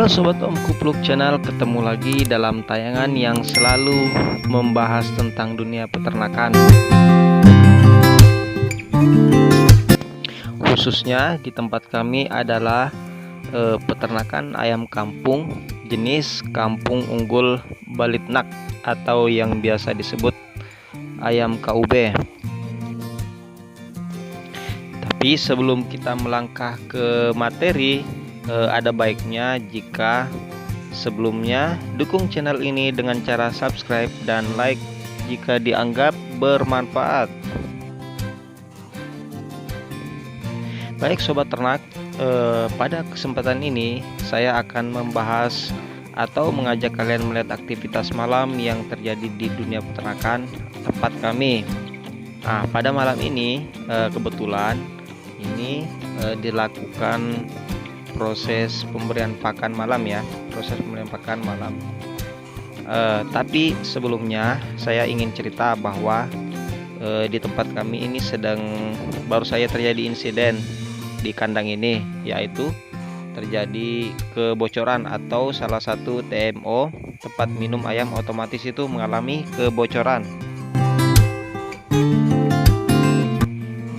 Sobat Om Kupluk Channel, ketemu lagi dalam tayangan yang selalu membahas tentang dunia peternakan. Khususnya di tempat kami adalah peternakan ayam kampung jenis kampung unggul Balitnak atau yang biasa disebut ayam KUB. Tapi sebelum kita melangkah ke materi, ada baiknya jika sebelumnya dukung channel ini dengan cara subscribe dan like jika dianggap bermanfaat. Baik sobat ternak, pada kesempatan ini saya akan membahas atau mengajak kalian melihat aktivitas malam yang terjadi di dunia peternakan tempat kami. Nah, pada malam ini kebetulan ini dilakukan proses pemberian pakan malam ya, tapi sebelumnya saya ingin cerita bahwa di tempat kami ini baru saja terjadi insiden di kandang ini, yaitu terjadi kebocoran atau salah satu TMO, tempat minum ayam otomatis itu mengalami kebocoran.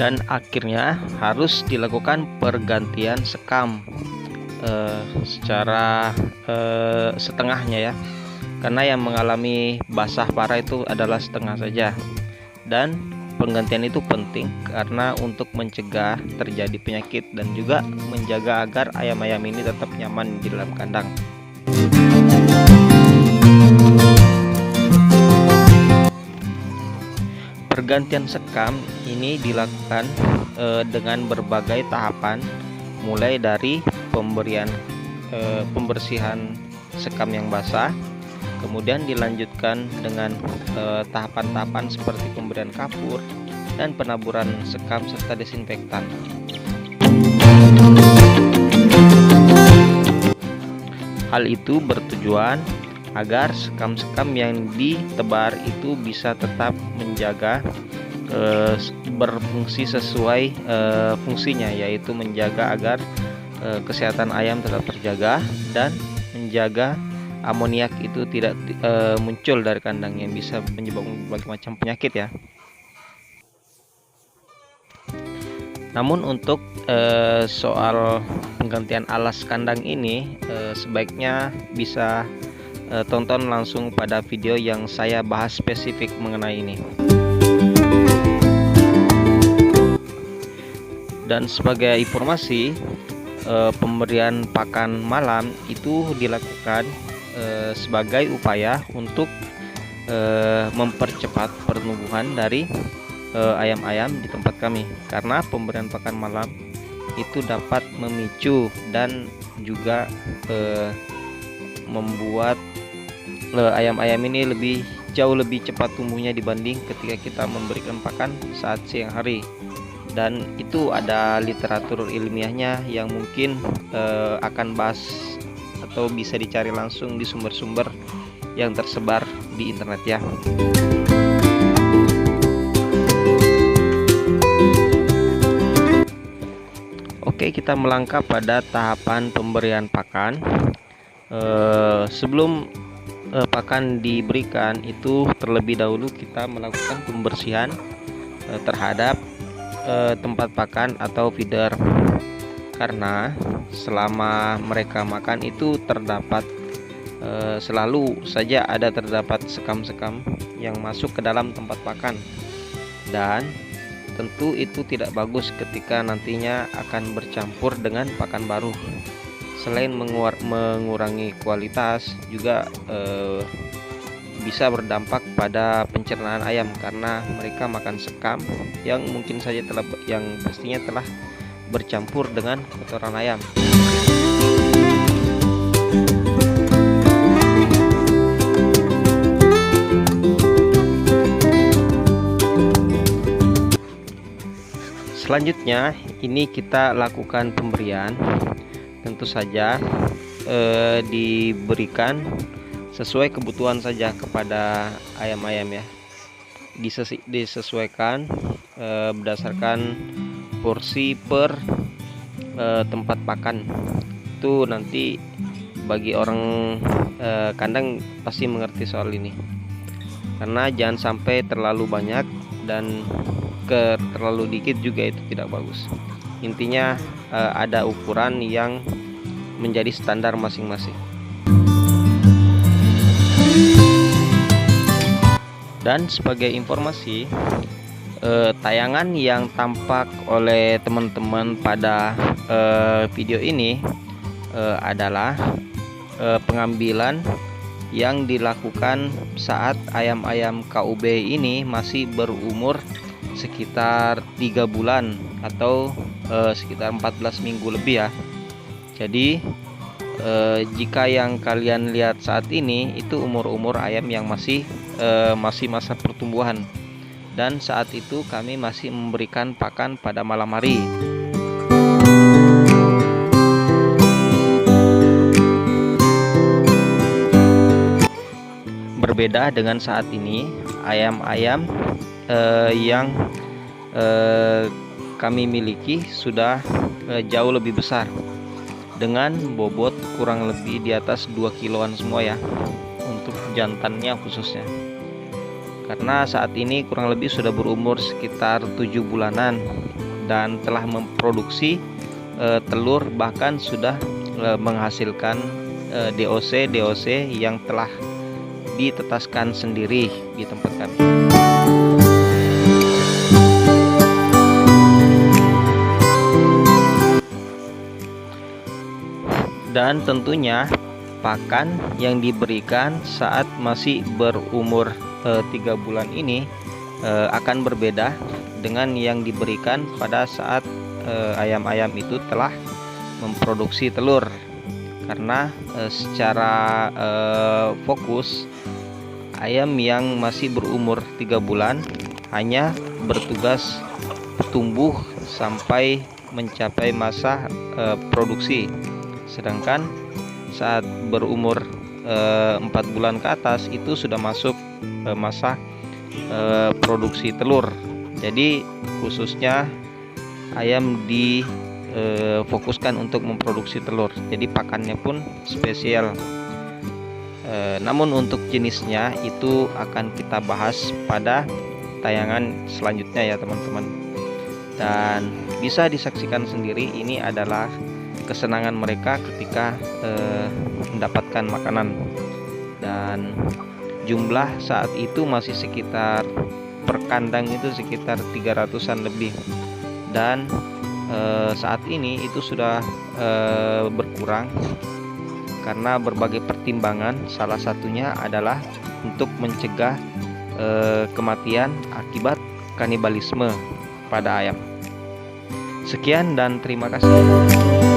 Dan akhirnya harus dilakukan pergantian sekam secara setengahnya ya, karena yang mengalami basah parah itu adalah setengah saja. Dan penggantian itu penting karena untuk mencegah terjadi penyakit dan juga menjaga agar ayam-ayam ini tetap nyaman di dalam kandang. Pergantian sekam ini dilakukan dengan berbagai tahapan, mulai dari pembersihan sekam yang basah, kemudian dilanjutkan dengan tahapan-tahapan seperti pemberian kapur dan penaburan sekam serta desinfektan. Hal itu bertujuan agar sekam-sekam yang ditebar itu bisa tetap menjaga berfungsi sesuai fungsinya, yaitu menjaga agar kesehatan ayam tetap terjaga dan menjaga amoniak itu tidak muncul dari kandang yang bisa menyebabkan berbagai macam penyakit ya. Namun untuk soal penggantian alas kandang ini sebaiknya bisa tonton langsung pada video yang saya bahas spesifik mengenai ini. Dan sebagai informasi, pemberian pakan malam itu dilakukan sebagai upaya untuk mempercepat pertumbuhan dari ayam-ayam di tempat kami, karena pemberian pakan malam itu dapat memicu dan juga membuat ayam-ayam ini jauh lebih cepat tumbuhnya dibanding ketika kita memberikan pakan saat siang hari. Dan itu ada literatur ilmiahnya yang mungkin akan bahas atau bisa dicari langsung di sumber-sumber yang tersebar di internet ya. Oke, kita melangkah pada tahapan pemberian pakan. Sebelum pakan diberikan itu terlebih dahulu kita melakukan pembersihan terhadap tempat pakan atau feeder, karena selama mereka makan itu terdapat selalu saja terdapat sekam-sekam yang masuk ke dalam tempat pakan, dan tentu itu tidak bagus ketika nantinya akan bercampur dengan pakan baru. Selain mengurangi kualitas, juga bisa berdampak pada pencernaan ayam karena mereka makan sekam yang pastinya telah bercampur dengan kotoran ayam. Selanjutnya ini kita lakukan pemberian. Tentu saja diberikan sesuai kebutuhan saja kepada ayam-ayam ya, disesuaikan berdasarkan porsi per tempat pakan. Itu nanti bagi orang kandang pasti mengerti soal ini, karena jangan sampai terlalu banyak dan terlalu dikit juga itu tidak bagus. Intinya ada ukuran yang menjadi standar masing-masing. Dan sebagai informasi, tayangan yang tampak oleh teman-teman pada video ini adalah pengambilan yang dilakukan saat ayam-ayam KUB ini masih berumur sekitar 3 bulan atau sekitar 14 minggu lebih ya. Jadi jika yang kalian lihat saat ini itu umur-umur ayam yang masih masa pertumbuhan, dan saat itu kami masih memberikan pakan pada malam hari. Berbeda dengan saat ini, ayam-ayam yang kami miliki sudah jauh lebih besar, dengan bobot kurang lebih di atas 2 kiloan semua ya, untuk jantannya khususnya. Karena saat ini kurang lebih sudah berumur sekitar 7 bulanan dan telah memproduksi telur, bahkan sudah menghasilkan DOC yang telah ditetaskan sendiri di tempat kami. Dan tentunya pakan yang diberikan saat masih berumur 3 bulan ini akan berbeda dengan yang diberikan pada saat ayam-ayam itu telah memproduksi telur, karena secara fokus ayam yang masih berumur 3 bulan hanya bertugas tumbuh sampai mencapai masa produksi, sedangkan saat berumur 4 bulan ke atas itu sudah masuk masa produksi telur. Jadi khususnya ayam difokuskan untuk memproduksi telur, jadi pakannya pun spesial. Namun untuk jenisnya itu akan kita bahas pada tayangan selanjutnya ya teman-teman, dan bisa disaksikan sendiri. Ini adalah kesenangan mereka ketika mendapatkan makanan, dan jumlah saat itu masih sekitar per kandang itu sekitar 300-an lebih, dan saat ini itu sudah berkurang karena berbagai pertimbangan. Salah satunya adalah untuk mencegah kematian akibat kanibalisme pada ayam. Sekian dan terima kasih.